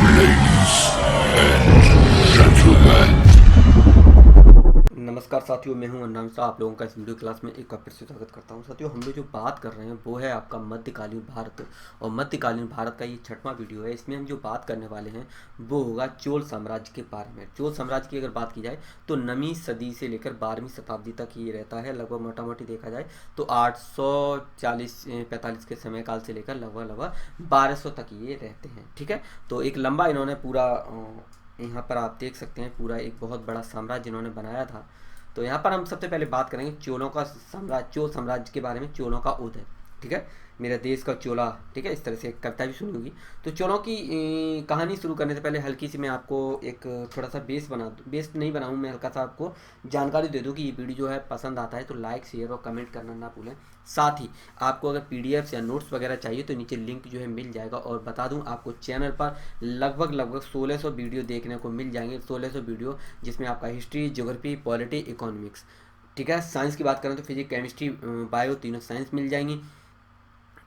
Ladies and gentlemen. नमस्कार साथियों, मैं हूं अन्नाम शाह। आप लोगों का इस वीडियो क्लास में एक बार फिर से स्वागत करता हूं। साथियों, हम लोग जो बात कर रहे हैं वो है आपका मध्यकालीन भारत, और मध्यकालीन भारत का ये 6वां वीडियो है। इसमें हम जो बात करने वाले हैं वो होगा चोल साम्राज्य के बारे में। चोल साम्राज्य की अगर बात की जाए तो 9वीं सदी से लेकर 12वीं शताब्दी तक ये रहता है। लगभग मोटा मोटी देखा जाए तो 840-45 के समय काल से लेकर लगभग लगभग 1200 तक ये रहते हैं। ठीक है, तो एक लंबा इन्होंने पूरा यहाँ पर आप देख सकते हैं पूरा एक बहुत बड़ा साम्राज्य इन्होंने बनाया था। तो यहाँ पर हम सबसे पहले बात करेंगे चोलों का साम्राज्य, चोल साम्राज्य के बारे में, चोलों का उदय। ठीक है, मेरा देश का चोला, ठीक है, इस तरह से एक कविता भी सुनी होगी। तो चोलों की कहानी शुरू करने से पहले हल्की सी मैं आपको एक थोड़ा सा बेस नहीं बनाऊँ, मैं हल्का सा आपको जानकारी दे दूँ कि ये वीडियो जो है पसंद आता है तो लाइक शेयर और कमेंट करना ना भूलें। साथ ही आपको अगर पीडीएफ या नोट्स वगैरह चाहिए तो नीचे लिंक जो है मिल जाएगा। और बता दूं आपको चैनल पर लगभग 1600 वीडियो देखने को मिल जाएंगे। 1600 वीडियो जिसमें आपका हिस्ट्री, ज्योग्राफी, पॉलिटी, इकोनॉमिक्स, ठीक है, साइंस की बात करें तो फिजिक्स, केमिस्ट्री, बायो, तीनों साइंस मिल जाएंगी।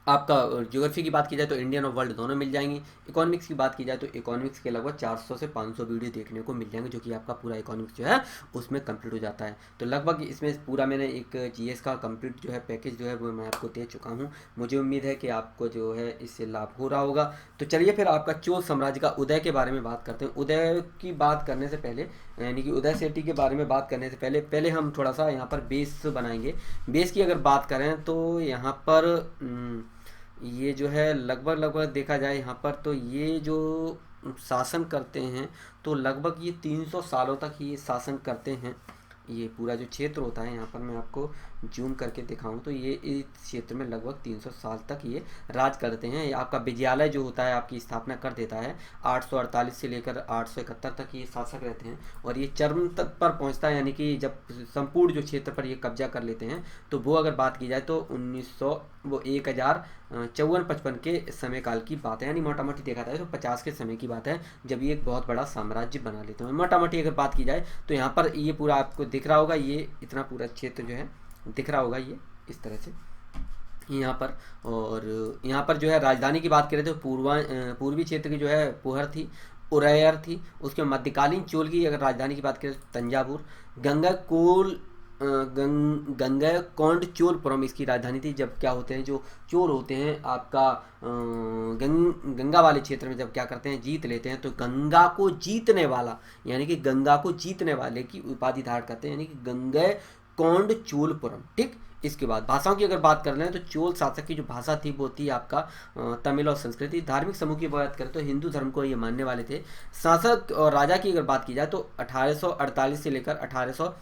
आपका ज्योग्राफी की बात की जाए तो इंडियन और वर्ल्ड दोनों मिल जाएंगी। इकोनॉमिक्स की बात की जाए तो इकोनॉमिक्स के लगभग 400 से 500 वीडियो देखने को मिल जाएंगे, जो कि आपका पूरा इकोनॉमिक्स जो है उसमें कंप्लीट हो जाता है। तो लगभग इसमें पूरा मैंने एक जीएस का कंप्लीट जो है पैकेज जो है वो मैं आपको दे चुका हूँ। मुझे उम्मीद है कि आपको जो है इससे लाभ हो रहा होगा। तो चलिए फिर आपका चोल साम्राज्य का उदय के बारे में बात करते हैं। उदय की बात करने से पहले, यानी कि उदय सेठी के बारे में बात करने से पहले पहले हम थोड़ा सा यहाँ पर बेस बनाएंगे। बेस की अगर बात करें तो यहाँ पर ये जो है लगभग देखा जाए यहाँ पर तो ये जो शासन करते हैं तो लगभग ये 300 सालों तक ये शासन करते हैं। ये पूरा जो क्षेत्र होता है, यहाँ पर मैं आपको जूम करके दिखाऊं तो ये इस क्षेत्र में लगभग 300 साल तक ये राज करते हैं। ये आपका विजयालय जो होता है आपकी स्थापना कर देता है। 848 से लेकर 871 तक ये शासक रहते हैं, और ये चरम तक पर पहुंचता है, यानी कि जब संपूर्ण जो क्षेत्र पर ये कब्जा कर लेते हैं तो वो अगर बात की जाए तो 1900 वो 1054-55 के समय काल की बात है। यानी मोटा मोटी देखा जाए तो 50 के समय की बात है जब ये एक बहुत बड़ा साम्राज्य बना लेते हैं। मोटा मोटी अगर बात की जाए तो यहाँ पर ये पूरा आपको दिख रहा होगा, ये इतना पूरा क्षेत्र जो है दिख रहा होगा, ये इस तरह से यहाँ पर। और यहाँ पर जो है राजधानी की बात करें तो पूर्वी क्षेत्र की जो है पुहर थी, उरैयर थी। उसके मध्यकालीन चोल की अगर राजधानी की बात करें तो तंजावुर। गंगा कोल गंगा कोंड चोलपुरम इसकी राजधानी थी। जब क्या होते हैं जो चोर होते हैं आपका गंगा वाले क्षेत्र में जब क्या करते हैं जीत लेते हैं तो गंगा को जीतने वाला, यानी कि गंगा को जीतने वाले की उपाधि धारण करते हैं, यानी कि गंगा कोंड चोलपुरम। ठीक, इसके बाद भाषाओं की अगर बात कर लें तो चोल शासक की जो भाषा थी वो थी आपका तमिल और संस्कृति। धार्मिक समूह की बात करें तो हिंदू धर्म को ये मानने वाले थे। शासक और राजा की अगर बात की जाए तो 1848 से लेकर 1871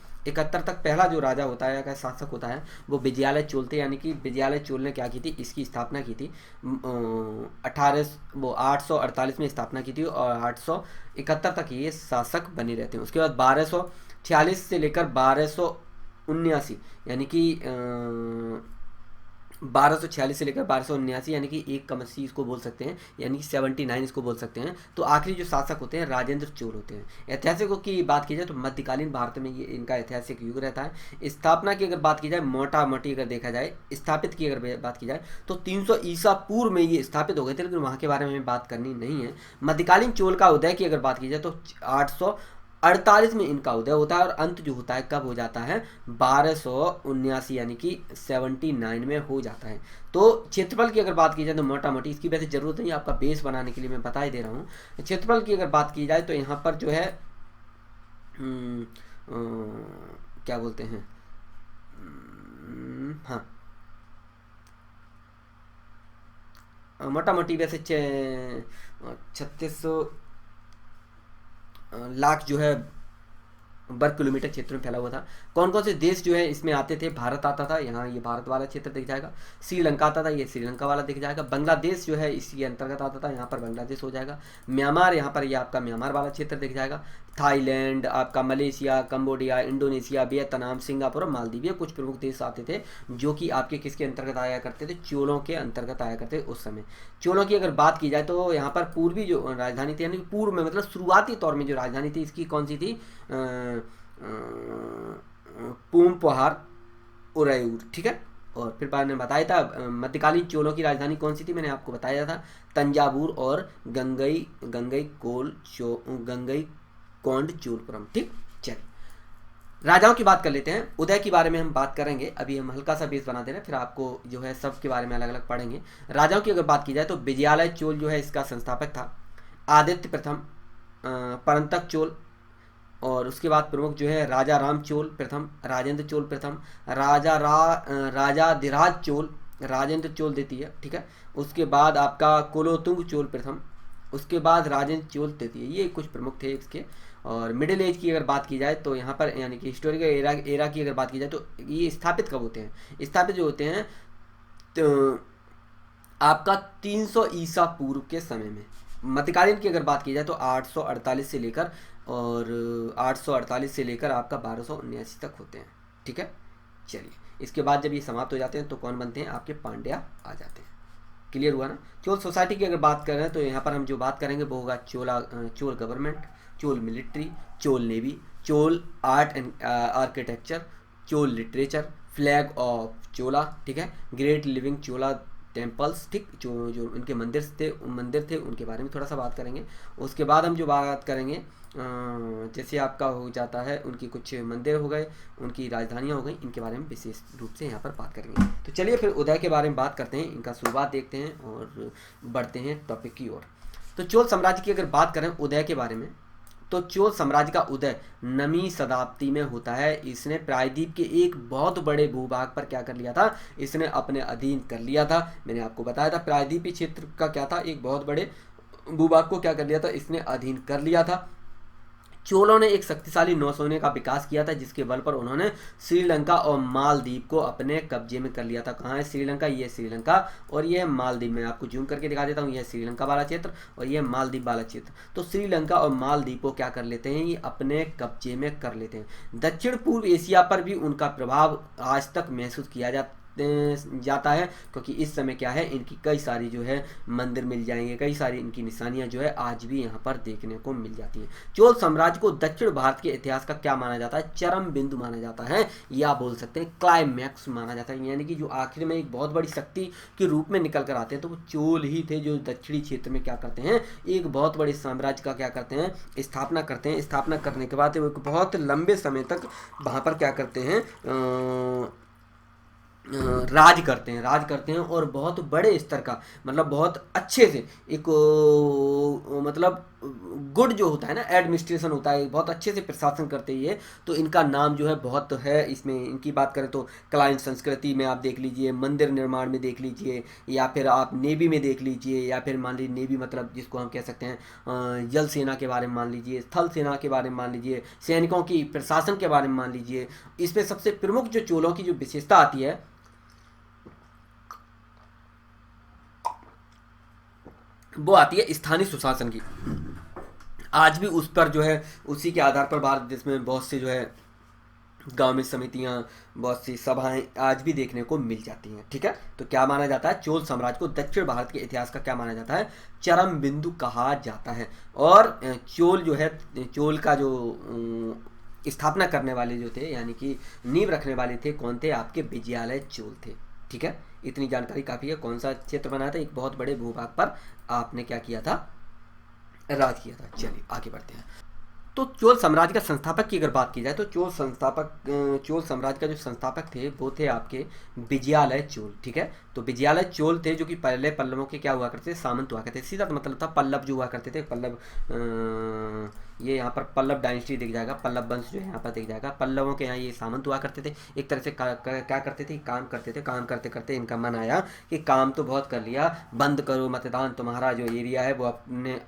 तक पहला जो राजा होता है या शासक होता है वो विजयालय चोल थे। यानी कि विजयालय चोल ने क्या की थी, इसकी स्थापना की थी 848 में स्थापना की थी, और 871 तक ये शासक बने रहते हैं। उसके बाद 1246 से लेकर 1279, यानी कि 1246 से लेकर 1279, यानी कि एक कमसी इसको बोल सकते हैं, यानी कि 79 इसको बोल सकते हैं। तो आखिरी जो शासक होते हैं राजेंद्र चोल होते हैं। ऐतिहासिकों की बात की जाए तो मध्यकालीन भारत में ये इनका ऐतिहासिक युग रहता है। स्थापना की अगर बात की जाए, मोटा मोटी अगर देखा जाए, स्थापित की अगर बात की जाए तो 300 ईसा पूर्व में ये स्थापित हो गए थे, लेकिन वहाँ के बारे में बात करनी नहीं है। मध्यकालीन चोल का उदय की अगर बात की जाए तो 848 में इनका उदय होता है, और अंत जो होता है कब हो जाता है, 1279, यानी कि 79 में हो जाता है। तो क्षेत्रफल की अगर बात की जाए तो मोटा मोटी इसकी वैसे जरूरत नहीं, आपका बेस बनाने के लिए मैं बता ही दे रहा हूँ। क्षेत्रफल की अगर बात की जाए तो यहाँ पर जो है क्या बोलते हैं, हाँ, मोटा मोटी वैसे 3600 लाख जो है वर्ग किलोमीटर क्षेत्र में फैला हुआ था। कौन कौन से देश जो है इसमें आते थे, भारत आता था, यहाँ ये भारत वाला क्षेत्र दिख जाएगा। श्रीलंका आता था, ये श्रीलंका वाला दिख जाएगा। बांग्लादेश जो है इसके अंतर्गत आता था, यहाँ पर बांग्लादेश हो जाएगा। म्यांमार, यहाँ पर ये आपका म्यांमार वाला क्षेत्र दिख जाएगा। थाईलैंड, आपका Malaysia, Cambodia, Indonesia, Vietnam, Singapore और मालदीव, ये कुछ प्रमुख देश आते थे जो कि आपके किसके अंतर्गत आया करते थे, चोलों के अंतर्गत आया करते उस समय। चोलों की अगर बात की जाए तो यहाँ पर पूर्वी जो राजधानी थी, यानी पूर्व में मतलब शुरुआती तौर में जो राजधानी थी इसकी कौन सी थी, पूम पहाड़ उरैयूर। ठीक है, और फिर बाद में बताया था मध्यकालीन चोलों की राजधानी कौन सी थी, मैंने आपको बताया था तंजावुर और गंगई कोंड चोलपुरम। ठीक, चलिए राजाओं की बात कर लेते हैं। उदय के बारे में हम बात करेंगे, अभी हम हल्का सा बेस बना दे रहे हैं, फिर आपको जो है सब के बारे में अलग अलग पढ़ेंगे। राजाओं की अगर बात की जाए तो विजयालय चोल जो है इसका संस्थापक था आदित्य प्रथम, परंतक चोल, और उसके बाद प्रमुख जो है राजा राम चोल प्रथम, राजेंद्र चोल प्रथम, राजाधिराज चोल, राजेंद्र चोल देती है। ठीक है, उसके बाद आपका कुलोतुंग चोल प्रथम, उसके बाद राजेंद्र चोल तृतीय। ये कुछ प्रमुख थे इसके। और मिडिल एज की अगर बात की जाए तो यहाँ पर यानी कि हिस्टोरिकल एरा की अगर बात की जाए तो ये स्थापित कब होते हैं, स्थापित जो होते हैं तो आपका 300 ईसा पूर्व के समय में। मध्यकालीन की अगर बात की जाए तो 848 से लेकर आपका 1279 तक होते हैं। ठीक है, चलिए इसके बाद जब ये समाप्त हो जाते हैं तो कौन बनते हैं, आपके पांड्या आ जाते हैं। क्लियर हुआ ना। चोल सोसाइटी की अगर बात करें तो यहाँ पर हम जो बात करेंगे वो होगा Chola government, Chola military, Chola navy, Chola art and architecture, Chola literature, flag of Chola. ठीक है, ग्रेट लिविंग चोला टेम्पल्स। ठीक, जो उनके मंदिर थे उनके बारे में थोड़ा सा बात करेंगे। उसके बाद हम जो बात करेंगे जैसे आपका हो जाता है उनकी कुछ मंदिर हो गए, उनकी राजधानियाँ हो गई, इनके बारे में विशेष रूप से यहाँ पर बात करेंगे। तो चलिए फिर उदय के बारे में बात करते हैं, इनका शुरुआत देखते हैं और बढ़ते हैं टॉपिक की ओर। तो चोल साम्राज्य की अगर बात करें उदय के बारे में तो चोल साम्राज्य का उदय 9वीं शताब्दी में होता है। इसने प्रायद्वीप के एक बहुत बड़े भूभाग पर क्या कर लिया था, इसने अपने अधीन कर लिया था। मैंने आपको बताया था प्रायद्वीपीय क्षेत्र का क्या था, एक बहुत बड़े भूभाग को क्या कर लिया था, इसने अधीन कर लिया था। चोलों ने एक शक्तिशाली नौसेना का विकास किया था जिसके बल पर उन्होंने श्रीलंका और मालदीव को अपने कब्जे में कर लिया था। कहाँ है श्रीलंका, ये श्रीलंका और ये मालदीव। मैं आपको जूम करके दिखा देता हूँ, यह श्रीलंका वाला क्षेत्र और यह मालदीव वाला क्षेत्र। तो श्रीलंका और मालदीव को क्या कर लेते हैं, ये अपने कब्जे में कर लेते हैं। दक्षिण पूर्व एशिया पर भी उनका प्रभाव आज तक महसूस किया जाता है क्योंकि इस समय क्या है, इनकी कई सारी जो है मंदिर मिल जाएंगे, कई सारी इनकी निशानियां जो है आज भी यहाँ पर देखने को मिल जाती हैं। चोल साम्राज्य को दक्षिण भारत के इतिहास का क्या माना जाता है, चरम बिंदु माना जाता है, या बोल सकते हैं क्लाइमैक्स माना जाता है। यानी कि जो आखिर में एक बहुत बड़ी शक्ति के रूप में निकल कर आते हैं तो वो चोल ही थे जो दक्षिणी क्षेत्र में क्या करते हैं, एक बहुत बड़े साम्राज्य का क्या करते हैं, स्थापना करते हैं। स्थापना करने के बाद वो एक बहुत लंबे समय तक वहाँ पर क्या करते हैं, राज करते हैं और बहुत बड़े स्तर का, मतलब बहुत अच्छे से एक मतलब गुड जो होता है ना एडमिनिस्ट्रेशन होता है, बहुत अच्छे से प्रशासन करते ही है। तो इनका नाम जो है बहुत है। इसमें इनकी बात करें तो क्लाइंट संस्कृति में आप देख लीजिए, मंदिर निर्माण में देख लीजिए, या फिर आप नेवी में देख लीजिए, या फिर मान लीजिए नेवी मतलब जिसको हम कह सकते हैं जल सेना के बारे में मान लीजिए, स्थल सेना के बारे में मान लीजिए, सैनिकों की प्रशासन के बारे में मान लीजिए। इसमें सबसे प्रमुख जो चोलों की जो विशेषता आती है वो आती है स्थानीय सुशासन की। आज भी उस पर जो है उसी के आधार पर भारत देश में बहुत से जो है गांव में समितियां, बहुत सी सभाएं आज भी देखने को मिल जाती हैं। ठीक है, तो क्या माना जाता है, चोल साम्राज्य को दक्षिण भारत के इतिहास का क्या माना जाता है, चरम बिंदु कहा जाता है। और चोल जो है, चोल का जो स्थापना करने वाले जो थे यानी कि नींव रखने वाले थे कौन थे, आपके विजयालय चोल थे। ठीक है, इतनी जानकारी काफ़ी है। कौन सा क्षेत्र बनाया था, एक बहुत बड़े भूभाग पर आपने क्या किया था, राज किया था। चलिए आगे बढ़ते हैं। तो चोल साम्राज्य का संस्थापक की अगर बात की जाए तो चोल साम्राज्य का जो संस्थापक थे वो थे आपके विजयालय चोल। ठीक है, तो विजयालय चोल थे जो कि पहले पल्लवों के क्या हुआ करते थे, सामंत हुआ करते थे। सीधा तो मतलब था पल्लव जो हुआ करते थे, पल्लव ये यहाँ पर पल्लव डायनेस्टी दिख जाएगा, पल्लव वंश जो है यहाँ पर दिख जाएगा। पल्लवों के यहाँ ये सामंत हुआ करते थे। एक तरह से क्या करते थे, काम करते थे। काम करते करते इनका मन आया कि काम तो बहुत कर लिया, बंद करो मतदान, तुम्हारा जो एरिया है वो अपने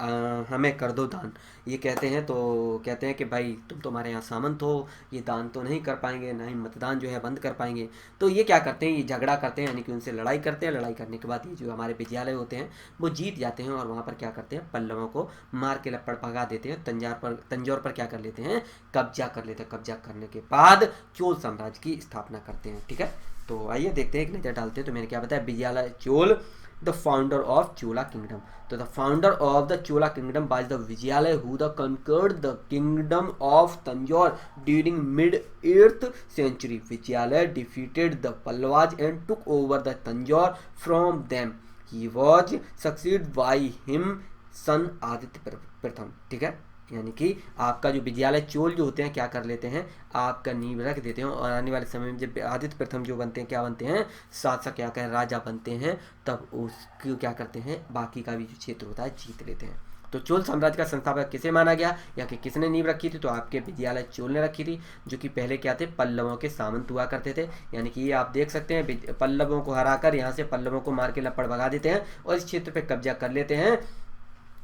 हमें कर दो दान। ये कहते हैं तो कहते हैं कि भाई तुम तुम्हारे यहाँ सामंत हो, ये दान तो नहीं कर पाएंगे, ना ही मतदान जो है बंद कर पाएंगे। तो ये क्या करते हैं, ये झगड़ा करते हैं, यानी कि उनसे लड़ाई करते हैं। लड़ाई करने के बाद ये जो हमारे विजयालय होते हैं वो जीत जाते हैं और वहाँ पर क्या करते हैं, पल्लवों को मार के लपड़ भगा देते हैं। तंजौर पर क्या कर लेते हैं, कब्जा कर लेते हैं। कब्जा करने के बाद चोल साम्राज्य की स्थापना करते हैं। ठीक है, तो आइए देखते हैं, एक नज़र डालते हैं। तो मैंने क्या बताया, Vijayalaya Chola the founder of Chola kingdom. तो the founder of the Chola kingdom was the Vijayalaya who the conquered the kingdom of Tanjore during mid 8th century। Vijayalaya defeated the Pallavas and took over the Tanjore from them. He was succeed by him son Aditya Pratham. ठीक है, यानी कि आपका जो विजयालय चोल जो होते हैं क्या कर लेते हैं, आपका नींव रख देते हैं, और आने वाले समय में जब आदित्य प्रथम जो बनते हैं क्या बनते हैं, शासक क्या कहें राजा बनते हैं, तब उसको क्या करते हैं बाकी का भी जो क्षेत्र होता है जीत लेते हैं। तो चोल साम्राज्य का संस्थापक किसे माना गया या कि किसने नींव रखी थी, तो आपके विजयालय चोल ने रखी थी, जो कि पहले क्या थे पल्लवों के सामंत हुआ करते थे। यानी कि ये आप देख सकते हैं पल्लवों को हराकर यहाँ से पल्लवों को मार के लपड़ भगा देते हैं और इस क्षेत्र पर कब्जा कर लेते हैं।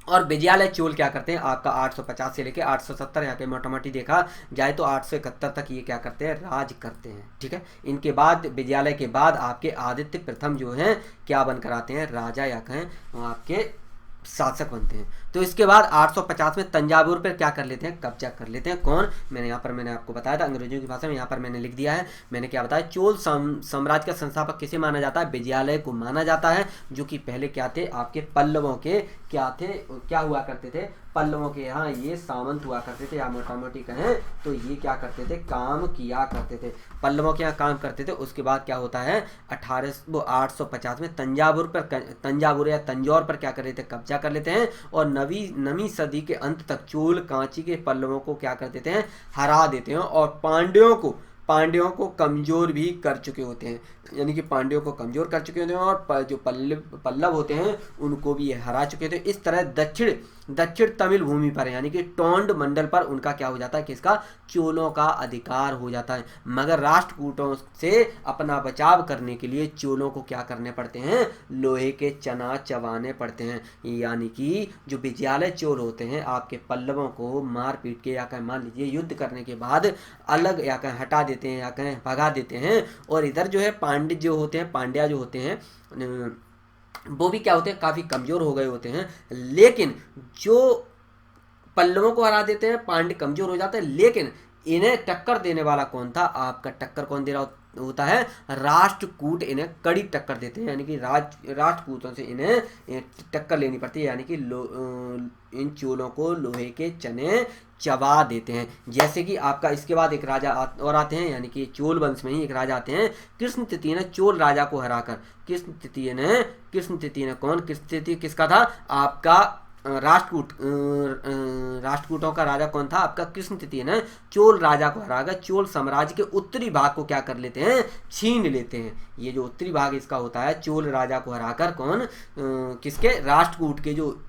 और विजयालय चोल क्या करते हैं आपका 850 से लेकर 870 यहाँ के मोटा मोटी देखा जाए तो 871 तक ये क्या करते हैं राज करते हैं। ठीक है, इनके बाद विजयालय के बाद आपके आदित्य प्रथम जो हैं क्या बनकर आते हैं राजा या कहें आपके शासक बनते हैं। तो इसके बाद 850 में तंजावुर पर क्या कर लेते हैं कब्जा कर लेते हैं। कौन, मैंने यहाँ पर मैंने आपको बताया था अंग्रेजों की भाषा में, यहाँ पर मैंने लिख दिया है, मैंने क्या बताया चोल साम्राज्य का संस्थापक किसे माना जाता है, विजयालय को माना जाता है, जो कि पहले क्या थे आपके पल्लवों के क्या थे क्या हुआ करते थे, पल्लवों के यहाँ ये सामंत हुआ करते थे, या मोटा मोटी कहें तो ये क्या करते थे काम किया करते थे, पल्लवों के यहाँ काम करते थे। उसके बाद क्या होता है 850 में तंजावुर या तंजौर पर क्या कर लेते कब्जा कर लेते हैं, और नवीं सदी के अंत तक चोल कांची के पल्लवों को क्या कर देते हैं हरा देते हैं, और पांड्यों को कमजोर भी कर चुके होते हैं, यानी कि पांड्यों को कमजोर कर चुके होते हैं, और जो पल्लव होते हैं उनको भी हरा चुके थे। इस तरह दक्षिण तमिल भूमि पर यानी कि टोंड मंडल पर उनका क्या हो जाता है किसका चोलों का अधिकार हो जाता है। मगर राष्ट्रकूटों से अपना बचाव करने के लिए चोलों को क्या करने पड़ते हैं लोहे के चना चबाने पड़ते हैं। यानी कि जो विजयालय चोल होते हैं आपके पल्लवों को मार पीट के या कहें मान लीजिए युद्ध करने के बाद अलग या कहें हटा देते हैं या कहें भगा देते हैं, और इधर जो है पांड्या जो होते हैं वो भी क्या होते हैं काफ़ी कमज़ोर हो गए होते हैं। लेकिन जो पल्लवों को हरा देते हैं पांड्य कमज़ोर हो जाते हैं, लेकिन इन्हें टक्कर देने वाला कौन था आपका टक्कर कौन दे रहा होता है राष्ट्रकूट इन्हें कड़ी टक्कर देते हैं, यानी कि राष्ट्रकूटों से इन्हें टक्कर लेनी पड़ती है, यानी कि इन चोलों को लोहे के चने चबा देते हैं। जैसे कि आपका इसके बाद एक राजा और आते हैं, यानी कि चोल वंश में ही एक राजा आते हैं कृष्ण तृतीय ने चोल राजा को हराकर, कृष्ण तृतीय ने कौन कृष्ण तृतीय किसका था आपका राष्ट्रकूटों का राजा कौन था आपका कृष्ण तृतीय ने चोल राजा को हराकर चोल साम्राज्य के उत्तरी भाग को क्या कर लेते हैं छीन लेते हैं। ये जो उत्तरी भाग इसका होता है चोल राजा को हराकर कौन किसके राष्ट्रकूट के जो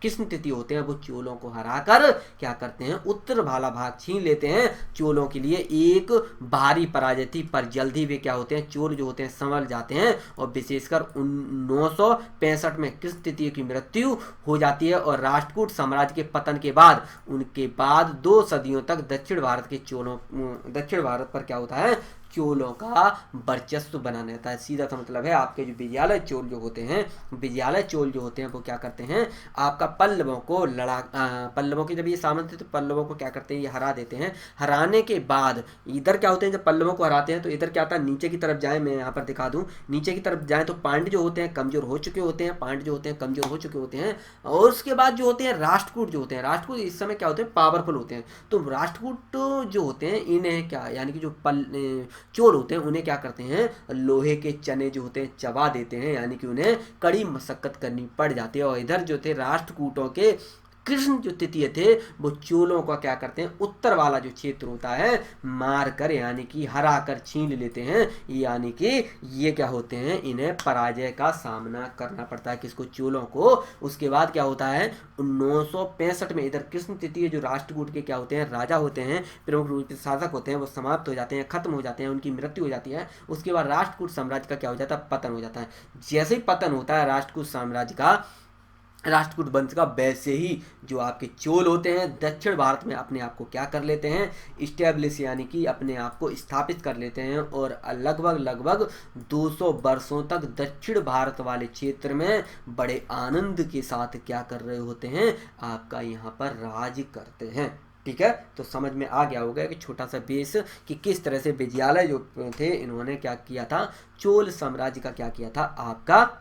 कृष्ण तृतीय होते हैं वो चोलों को हराकर क्या करते हैं उत्तर वाला भाग छीन लेते हैं। चोलों के लिए एक भारी पराजय थी, पर जल्दी वे क्या होते हैं चोल जो होते हैं संभल जाते हैं, और विशेषकर 965 में कृष्ण तृतीय की मृत्यु हो जाती है, और राष्ट्रकूट साम्राज्य के पतन के बाद उनके बाद 2 सदियों तक दक्षिण भारत पर क्या होता है चोलों का वर्चस्व बना रहता है। सीधा सा मतलब है आपके जो विजयालय चोल जो होते हैं वो क्या करते हैं आपका पल्लवों के जब ये सामंत थे तो पल्लवों को क्या करते हैं ये हरा देते हैं। हराने के बाद इधर क्या होते हैं जब पल्लवों को हराते हैं तो इधर क्या आता है नीचे की तरफ जाए, मैं यहाँ पर दिखा दूँ नीचे की तरफ जाए तो पांड्य जो होते हैं कमजोर हो चुके होते हैं, और उसके बाद जो होते हैं राष्ट्रकूट इस समय क्या होते हैं पावरफुल होते हैं। तो राष्ट्रकूट जो होते हैं इन्हें क्या यानी कि जो चोल होते हैं उन्हें क्या करते हैं लोहे के चने जो होते हैं चबा देते हैं, यानी कि उन्हें कड़ी मशक्कत करनी पड़ जाती है। और इधर जो थे राष्ट्रकूटों के कृष्ण जो तृतीय थे वो चोलों का क्या करते हैं उत्तर वाला जो क्षेत्र होता है मार कर यानी कि हरा कर छीन लेते हैं, यानी कि ये क्या होते हैं इन्हें पराजय का सामना करना पड़ता है किसको चोलों को। उसके बाद क्या होता है 965 में इधर कृष्ण तृतीय जो राष्ट्रकूट के क्या होते हैं राजा होते हैं प्रमुख रूप से शासक होते हैं वो समाप्त हो जाते हैं खत्म हो जाते हैं उनकी मृत्यु हो जाती है। उसके बाद राष्ट्रकूट साम्राज्य का क्या हो जाता है पतन हो जाता है। जैसे ही पतन होता है राष्ट्रकूट साम्राज्य का राष्ट्रकूट वंश का वैसे ही जो आपके चोल होते हैं दक्षिण भारत में अपने आप को क्या कर लेते हैं इस्टेब्लिश यानी कि अपने आप को स्थापित कर लेते हैं, और लगभग 200 वर्षों तक दक्षिण भारत वाले क्षेत्र में बड़े आनंद के साथ क्या कर रहे होते हैं आपका यहाँ पर राज करते हैं। ठीक है, तो समझ में आ गया होगा कि छोटा सा बेस कि किस तरह से विजयालय जो थे इन्होंने क्या किया था चोल साम्राज्य का क्या किया था आपका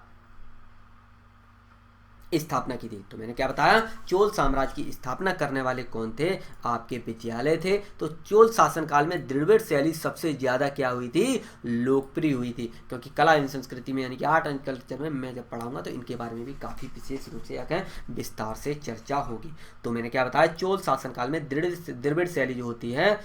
स्थापना की थी। तो मैंने क्या बताया, चोल साम्राज्य की स्थापना करने वाले कौन थे, आपके विद्यालय थे। तो चोल शासनकाल में द्रविड़ शैली सबसे ज़्यादा क्या हुई थी, लोकप्रिय हुई थी, क्योंकि कला एवं संस्कृति में यानी कि आर्ट एंड कल्चर में मैं जब पढ़ाऊंगा तो इनके बारे में भी काफ़ी विशेष रूप से क्या विस्तार से चर्चा होगी। तो मैंने क्या बताया, चोल शासनकाल में द्रविड़ शैली जो होती है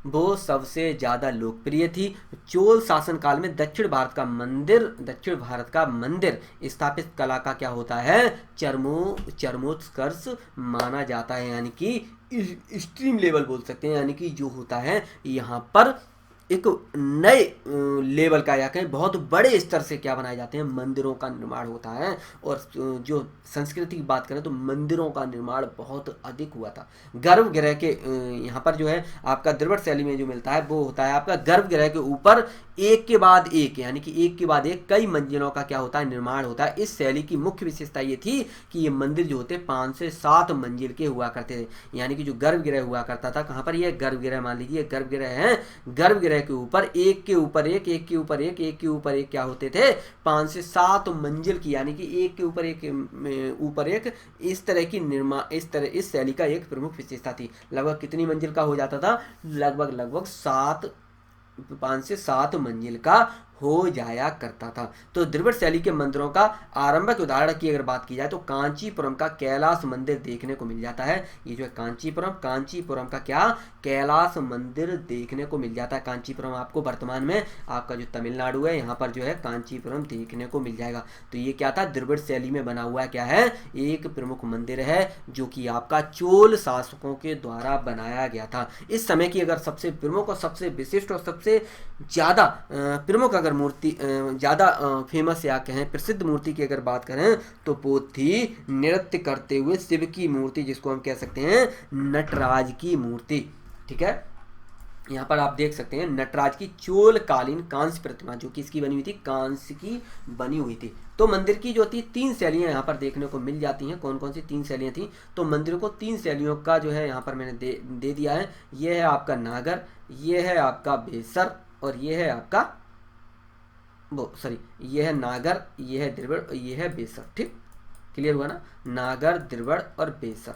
वो सबसे ज़्यादा लोकप्रिय थी। चोल शासनकाल में दक्षिण भारत का मंदिर स्थापित कला का क्या होता है, चरमोत्कर्ष माना जाता है, यानी कि एक्सट्रीम लेवल बोल सकते हैं, यानी कि जो होता है यहाँ पर एक नए लेवल का या कहें बहुत बड़े स्तर से क्या बनाए जाते हैं, मंदिरों का निर्माण होता है। और जो संस्कृति की बात करें तो मंदिरों का निर्माण बहुत अधिक हुआ था। गर्भगृह के यहाँ पर जो है आपका द्रविड़ शैली में जो मिलता है वो होता है आपका गर्भगृह के ऊपर एक के बाद एक, यानी कि एक के बाद एक कई मंजिलों का क्या होता है, निर्माण होता है। इस शैली की मुख्य विशेषता ये थी कि ये मंदिर जो होते 5 से 7 मंजिल के हुआ करते थे, यानी कि जो गर्भगृह हुआ करता था, कहाँ पर यह गर्भगृह, मान लीजिए गर्भगृह है, गर्भगृह के ऊपर एक के ऊपर एक, एक के ऊपर एक, एक के ऊपर एक क्या होते थे, 5 से 7 मंजिल की, यानी कि एक के ऊपर एक इस तरह की निर्माण, इस शैली का एक प्रमुख विशेषता थी। लगभग कितनी मंजिल का हो जाता था, लगभग 5 से 7 मंजिल का हो जाया करता था। तो द्रविड़ शैली के मंदिरों का आरंभिक उदाहरण की अगर बात की जाए तो कांचीपुरम का कैलाश मंदिर देखने को मिल जाता है। ये जो है कांचीपुरम का क्या, कैलाश मंदिर देखने को मिल जाता है। कांचीपुरम आपको वर्तमान में आपका जो तमिलनाडु है यहाँ पर जो है कांचीपुरम देखने को मिल जाएगा। तो ये क्या था, द्रविड़ शैली में बना हुआ क्या है, एक प्रमुख मंदिर है जो कि आपका चोल शासकों के द्वारा बनाया गया था। इस समय की अगर सबसे प्रमुख और सबसे विशिष्ट और सबसे ज़्यादा प्रमुख अगर मूर्ति ज़्यादा फेमस या कहें प्रसिद्ध मूर्ति की अगर बात करें तो वो थी नृत्य करते हुए शिव की मूर्ति, जिसको हम कह सकते हैं नटराज की मूर्ति। ठीक है, यहाँ पर आप देख सकते हैं नटराज की चोलकालीन कांस्य प्रतिमा जो कि इसकी बनी हुई थी, कांस्य की बनी हुई थी। तो मंदिर की जो थी 3 शैलियाँ यहाँ पर देखने को मिल जाती हैं। कौन कौन सी 3 शैलियाँ थी, तो मंदिर को 3 शैलियों का जो है यहाँ पर मैंने दे दिया है। ये है आपका नागर, ये है आपका बेसर और ये है आपका ये है नागर, ये है द्रविड़ और ये है बेसर। ठीक, क्लियर हुआ ना, नागर, द्रविड़ और बेसर,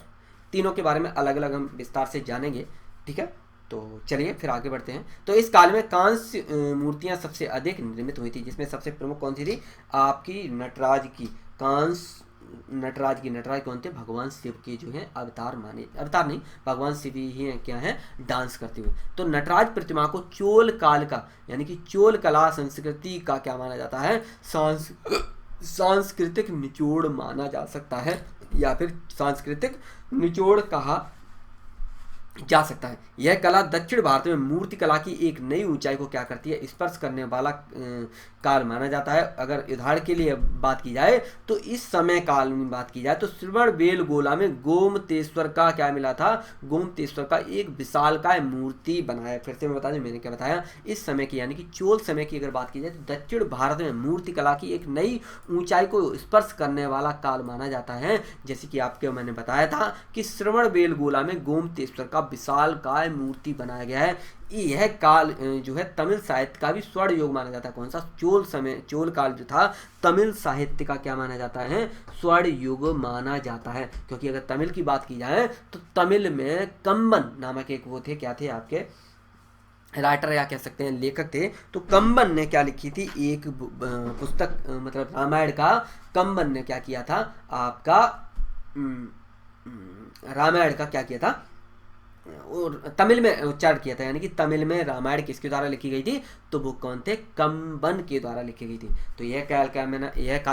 तीनों के बारे में अलग अलग हम विस्तार से जानेंगे। ठीक है, तो चलिए फिर आगे बढ़ते हैं। तो इस काल में कांस्य मूर्तियां सबसे अधिक निर्मित हुई थी, जिसमें सबसे प्रमुख कौन सी थी, आपकी नटराज की नटराज कौन थे, भगवान शिव के जो है अवतार नहीं, भगवान शिव ही हैं, क्या है, डांस करते हुए। तो नटराज प्रतिमा को चोल काल का यानी कि चोल कला संस्कृति का क्या माना जाता है, सांस्कृतिक निचोड़ माना जा सकता है या फिर सांस्कृतिक निचोड़ कहा जा सकता है। यह कला दक्षिण भारत में मूर्ति कला की एक नई ऊंचाई को क्या करती है, स्पर्श करने वाला काल माना जाता है। अगर उदाहरण के लिए बात की जाए तो इस समय काल में बात की जाए तो श्रवणबेलगोला में गोमतेश्वर का क्या मिला था, गोमतेश्वर का एक विशालकाय मूर्ति बनाया। फिर से मैं बता दूं, मैंने क्या बताया, इस समय की यानी कि चोल समय की अगर बात की जाए तो दक्षिण भारत में मूर्ति कला की एक नई ऊंचाई को स्पर्श करने वाला काल माना जाता है। जैसे कि आपको मैंने बताया था कि श्रवणबेलगोला में गोमतेश्वर का विशालकाय मूर्ति बनाया गया है। यह काल जो है तमिल साहित्य का भी स्वर्ण युग माना जाता है। कौन सा, चोल काल जो था तमिल साहित्य का क्या माना जाता है, स्वर्ण युग माना जाता है। क्योंकि अगर तमिल की बात की जाए तो तमिल में कंबन नामक एक वो थे, क्या थे आपके राइटर या कह सकते हैं लेखक थे। तो कंबन ने क्या लिखी थी, एक पुस्तक, मतलब रामायण का कंबन ने क्या किया था, आपका रामायण का क्या किया था और तमिल में उच्चारण किया था, यानी कि तमिल में रामायण किसके द्वारा लिखी गई थी, तो वो कौन थे, कंबन के द्वारा लिखी गई थी। तो यह काल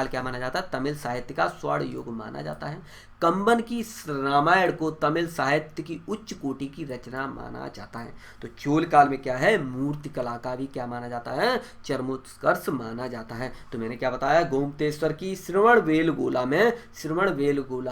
क्या माना जाता है, तमिल साहित्य का स्वर्ण युग माना जाता है। कंबन की रामायण को तमिल साहित्य की उच्च कोटि की रचना माना जाता है। तो चोल काल में क्या है, मूर्ति कला का भी क्या माना जाता है, चरमोत्कर्ष माना जाता है। तो मैंने क्या बताया, गोमतेश्वर की श्रवणबेलगोला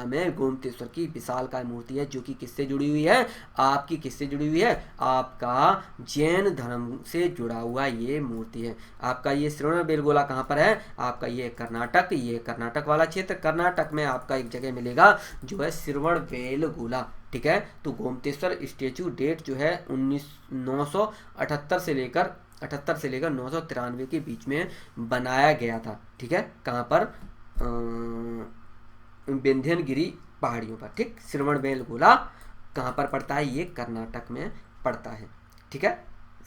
में गोमतेश्वर की विशालकाय मूर्ति है जो कि किससे जुड़ी हुई है, आपकी किससे जुड़ी हुई है, आपका जैन धर्म से जुड़ा हुआ ये मूर्ति है। आपका ये श्रवणबेलगोला कहाँ पर है, आपका ये कर्नाटक वाला क्षेत्र, कर्नाटक में आपका एक जगह मिलेगा जो है श्रवणबेलगोला। ठीक है, तो गोमतेश्वर स्टेचू डेट जो है 978 से लेकर 993 के बीच में बनाया गया था। ठीक है, कहाँ पर विंध्यनगिरी पहाड़ियों पर, ठीक। श्रवणबेलगोला कहाँ पर पड़ता है, ये कर्नाटक में पड़ता है, ठीक है।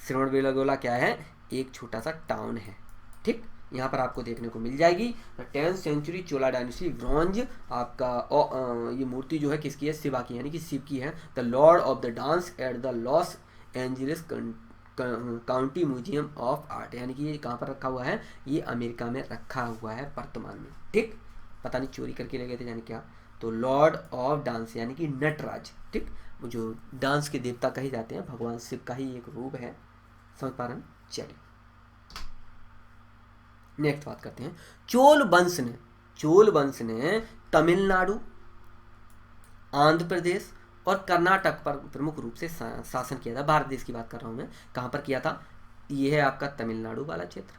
श्रवणबेलगोला क्या है, एक छोटा सा टाउन है, ठीक। यहाँ पर आपको देखने को मिल जाएगी 10th सेंचुरी चोला डायनेस्टी ब्रॉन्ज आपका ये मूर्ति जो है किसकी है, शिवा की, यानी कि शिव की है। The Lord of the dance at the Los Angeles county museum of art, यानी कि ये कहाँ पर रखा हुआ है, ये अमेरिका में रखा हुआ है वर्तमान में, ठीक। पता नहीं चोरी करके ले गए थे यानी क्या। तो लॉर्ड ऑफ डांस यानी कि नटराज, ठीक, जो डांस के देवता कहे जाते हैं, भगवान शिव का ही एक रूप है, समझ पा रहे हैं। चलिए नेक्स्ट बात करते हैं। चोल वंश ने तमिलनाडु, आंध्र प्रदेश और कर्नाटक पर प्रमुख रूप से शासन किया था। भारत देश की बात कर रहा हूँ मैं, कहाँ पर किया था, ये है आपका तमिलनाडु वाला क्षेत्र,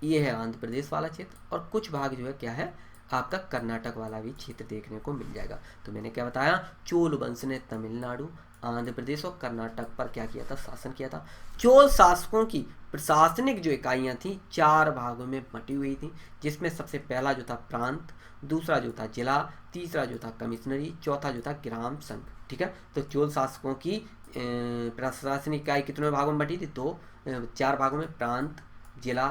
ये है आंध्र प्रदेश वाला क्षेत्र, और कुछ भाग जो है क्या है आपका कर्नाटक वाला भी क्षेत्र देखने को मिल जाएगा। तो मैंने क्या बताया, चोल वंश ने तमिलनाडु, आंध्र प्रदेश और कर्नाटक पर क्या किया था, शासन किया था। चोल शासकों की प्रशासनिक जो इकाइयाँ थी 4 भागों में बटी हुई थी, जिसमें सबसे पहला जो था प्रांत, दूसरा जो था जिला, तीसरा जो था कमिश्नरी, चौथा जो था ग्राम संघ, ठीक है। तो चोल शासकों की प्रशासनिक इकाई कितने भागों में बटी थी, तो 4 भागों में, प्रांत, जिला,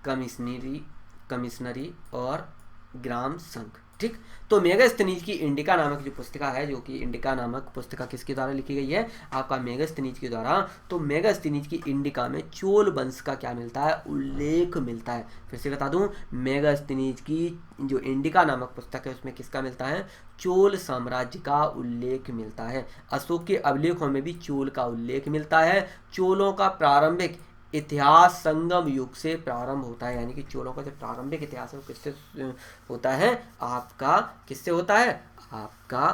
कमिश्नरी और ग्राम संघ, ठीक। तो मेगास्थनीज की इंडिका नामक जो पुस्तिका है, जो कि इंडिका नामक पुस्तिका किसके द्वारा लिखी गई है, आपका मेगास्थनीज के द्वारा। तो मेगास्थनीज की इंडिका में चोल वंश का क्या मिलता है, उल्लेख मिलता है। फिर से बता दूं, मेगास्थनीज की जो इंडिका नामक पुस्तक है उसमें किसका मिलता है, चोल साम्राज्य का उल्लेख मिलता है। अशोक के अभिलेखों में भी चोल का उल्लेख मिलता है। चोलों का प्रारंभिक इतिहास संगम युग से प्रारंभ होता है, यानी कि चोलों का जो प्रारंभिक इतिहास है वो किससे होता है, आपका किससे होता है, आपका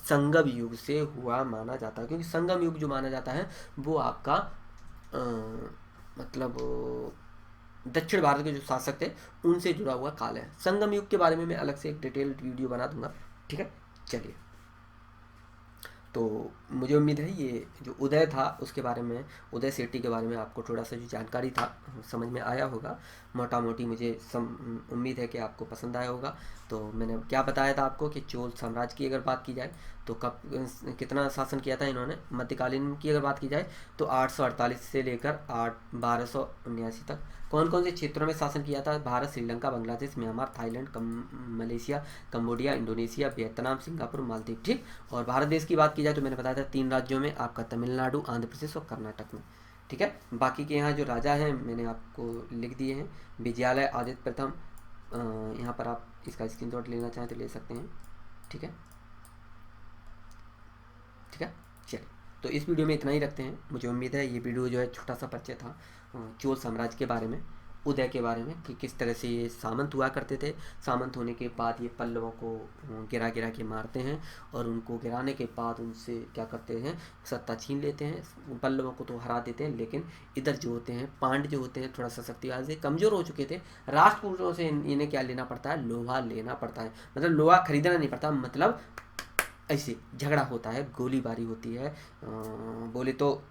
संगम युग से हुआ माना जाता है। क्योंकि संगम युग जो माना जाता है वो आपका मतलब दक्षिण भारत के जो शासक थे उनसे जुड़ा हुआ काल है। संगम युग के बारे में मैं अलग से एक डिटेल्ड वीडियो बना दूंगा, ठीक है। चलिए, तो मुझे उम्मीद है ये जो उदय था उसके बारे में, उदय सेठी के बारे में आपको थोड़ा सा जो जानकारी था समझ में आया होगा मोटा मोटी। मुझे उम्मीद है कि आपको पसंद आया होगा। तो मैंने क्या बताया था आपको कि चोल साम्राज्य की अगर बात की जाए तो कब कितना शासन किया था इन्होंने, मध्यकालीन की अगर बात की जाए तो 848 से लेकर 1279 तक। कौन कौन से क्षेत्रों में शासन किया था, Bharat, Sri Lanka, Bangladesh, Myanmar, Thailand, Malaysia, Cambodia, Indonesia, Vietnam, Singapore, Maldives, ठीक। और भारत देश की बात की जाए तो मैंने बताया था 3 राज्यों में, आपका तमिलनाडु, आंध्र प्रदेश और कर्नाटक में, ठीक है। बाकी के यहाँ जो राजा हैं मैंने आपको लिख दिए हैं। विजयालय आदित्य प्रथम, यहाँ पर आप इसका स्क्रीनशॉट लेना चाहें तो ले सकते हैं, ठीक है, ठीक है। चलिए, तो इस वीडियो में इतना ही रखते हैं। मुझे उम्मीद है ये वीडियो जो है छोटा सा परिचय था चोल साम्राज्य के बारे में, उदय के बारे में, कि किस तरह से ये सामंत हुआ करते थे। सामंत होने के बाद ये पल्लवों को गिरा गिरा के मारते हैं, और उनको गिराने के बाद उनसे क्या करते हैं, सत्ता छीन लेते हैं। पल्लवों को तो हरा देते हैं, लेकिन इधर जो होते हैं पांड्य जो होते हैं थोड़ा सा शक्तिवाद से कमज़ोर हो चुके थे। राजपूतों से इन्हें क्या लेना पड़ता है, लोहा लेना पड़ता है। मतलब लोहा खरीदना नहीं पड़ता, मतलब ऐसे झगड़ा होता है, गोलीबारी होती है, बोले तो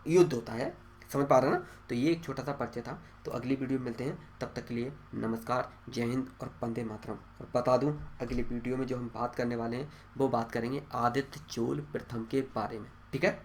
युद्ध होता है, समझ पा रहे हैं ना। तो ये एक छोटा सा परिचय था। तो अगली वीडियो में मिलते हैं, तब तक के लिए नमस्कार, जय हिंद और वंदे मातरम। और बता दूं, अगली वीडियो में जो हम बात करने वाले हैं वो बात करेंगे आदित्य चोल प्रथम के बारे में, ठीक है।